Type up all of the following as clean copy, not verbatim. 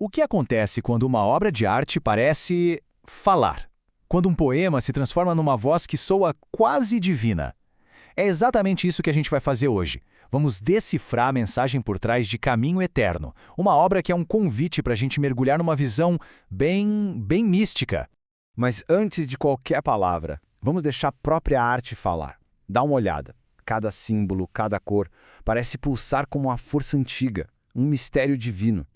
O que acontece quando uma obra de arte parece falar? Quando um poema se transforma numa voz que soa quase divina? É exatamente isso que a gente vai fazer hoje. Vamos decifrar a mensagem por trás de Caminho Eterno, uma obra que é um convite para a gente mergulhar numa visão bem mística. Mas antes de qualquer palavra, vamos deixar a própria arte falar. Dá uma olhada. Cada símbolo, cada cor, parece pulsar como uma força antiga, um mistério divino.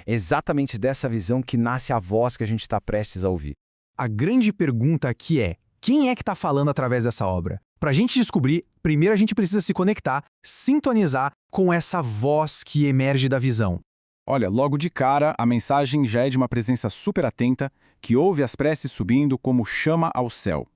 É exatamente dessa visão que nasce a voz que a gente está prestes a ouvir. A grande pergunta aqui é: quem é que está falando através dessa obra? Para a gente descobrir, primeiro a gente precisa se conectar, sintonizar com essa voz que emerge da visão. Olha, logo de cara, a mensagem já é de uma presença super atenta, que ouve as preces subindo como chama ao céu.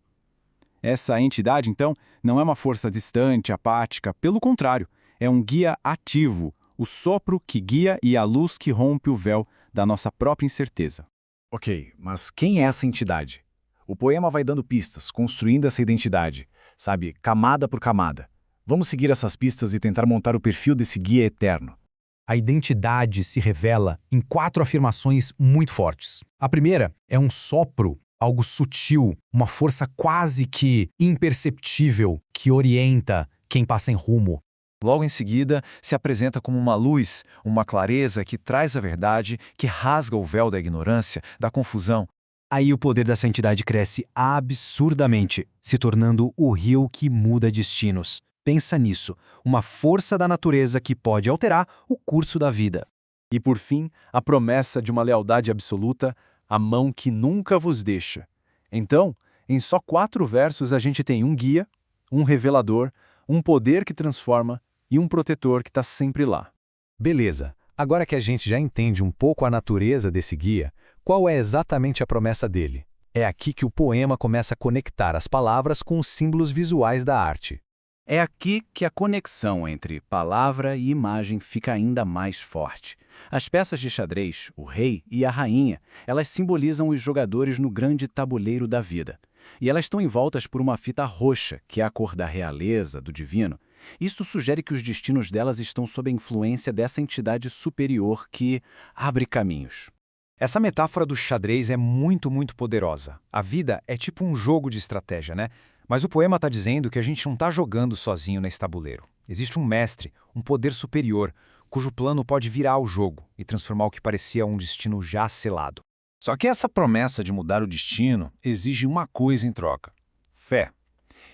Essa entidade, então, não é uma força distante, apática, pelo contrário, é um guia ativo, o sopro que guia e a luz que rompe o véu da nossa própria incerteza. Ok, mas quem é essa entidade? O poema vai dando pistas, construindo essa identidade, sabe, camada por camada. Vamos seguir essas pistas e tentar montar o perfil desse guia eterno. A identidade se revela em 4 afirmações muito fortes. A primeira é um sopro, algo sutil, uma força quase que imperceptível que orienta quem passa em rumo. Logo em seguida, se apresenta como uma luz, uma clareza que traz a verdade, que rasga o véu da ignorância, da confusão. Aí o poder dessa entidade cresce absurdamente, se tornando o rio que muda destinos. Pensa nisso, uma força da natureza que pode alterar o curso da vida. E por fim, a promessa de uma lealdade absoluta, a mão que nunca vos deixa. Então, em só 4 versos a gente tem um guia, um revelador, um poder que transforma e um protetor que está sempre lá. Beleza, agora que a gente já entende um pouco a natureza desse guia, qual é exatamente a promessa dele? É aqui que o poema começa a conectar as palavras com os símbolos visuais da arte. É aqui que a conexão entre palavra e imagem fica ainda mais forte. As peças de xadrez, o rei e a rainha, elas simbolizam os jogadores no grande tabuleiro da vida. E elas estão envoltas por uma fita roxa, que é a cor da realeza, do divino. Isto sugere que os destinos delas estão sob a influência dessa entidade superior que abre caminhos. Essa metáfora do xadrez é muito poderosa. A vida é tipo um jogo de estratégia, né? Mas o poema está dizendo que a gente não está jogando sozinho nesse tabuleiro. Existe um mestre, um poder superior, cujo plano pode virar o jogo e transformar o que parecia um destino já selado. Só que essa promessa de mudar o destino exige uma coisa em troca: fé.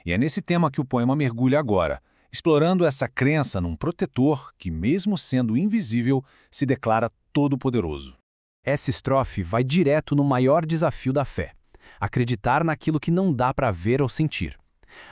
E é nesse tema que o poema mergulha agora, explorando essa crença num protetor que, mesmo sendo invisível, se declara todo-poderoso. Essa estrofe vai direto no maior desafio da fé: acreditar naquilo que não dá para ver ou sentir.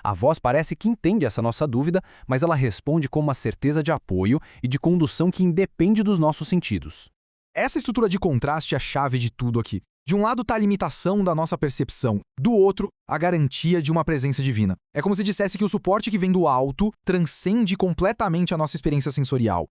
A voz parece que entende essa nossa dúvida, mas ela responde com uma certeza de apoio e de condução que independe dos nossos sentidos. Essa estrutura de contraste é a chave de tudo aqui. De um lado está a limitação da nossa percepção, do outro, a garantia de uma presença divina. É como se dissesse que o suporte que vem do alto transcende completamente a nossa experiência sensorial.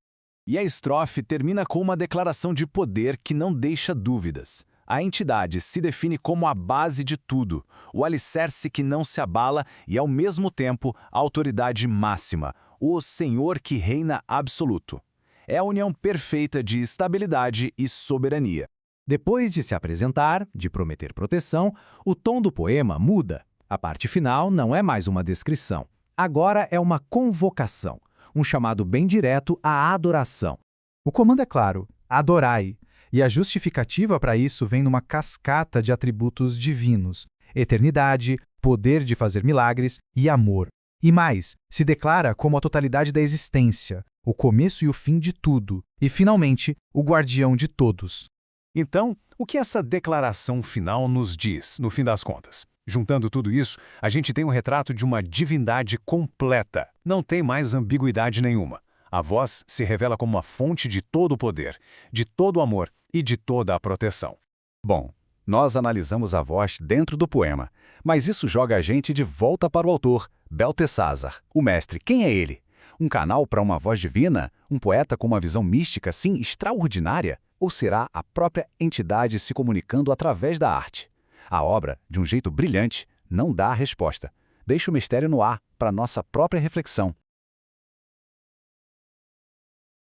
E a estrofe termina com uma declaração de poder que não deixa dúvidas. A entidade se define como a base de tudo, o alicerce que não se abala e, ao mesmo tempo, a autoridade máxima, o Senhor que reina absoluto. É a união perfeita de estabilidade e soberania. Depois de se apresentar, de prometer proteção, o tom do poema muda. A parte final não é mais uma descrição. Agora é uma convocação, um chamado bem direto à adoração. O comando é claro: adorai. E a justificativa para isso vem numa cascata de atributos divinos: eternidade, poder de fazer milagres e amor. E mais, se declara como a totalidade da existência, o começo e o fim de tudo, e finalmente, o guardião de todos. Então, o que essa declaração final nos diz, no fim das contas? Juntando tudo isso, a gente tem um retrato de uma divindade completa. Não tem mais ambiguidade nenhuma. A voz se revela como uma fonte de todo o poder, de todo o amor e de toda a proteção. Bom, nós analisamos a voz dentro do poema, mas isso joga a gente de volta para o autor, Belteshazzar, o mestre. Quem é ele? Um canal para uma voz divina? Um poeta com uma visão mística, assim, extraordinária? Ou será a própria entidade se comunicando através da arte? A obra, de um jeito brilhante, não dá a resposta. Deixa o mistério no ar para nossa própria reflexão.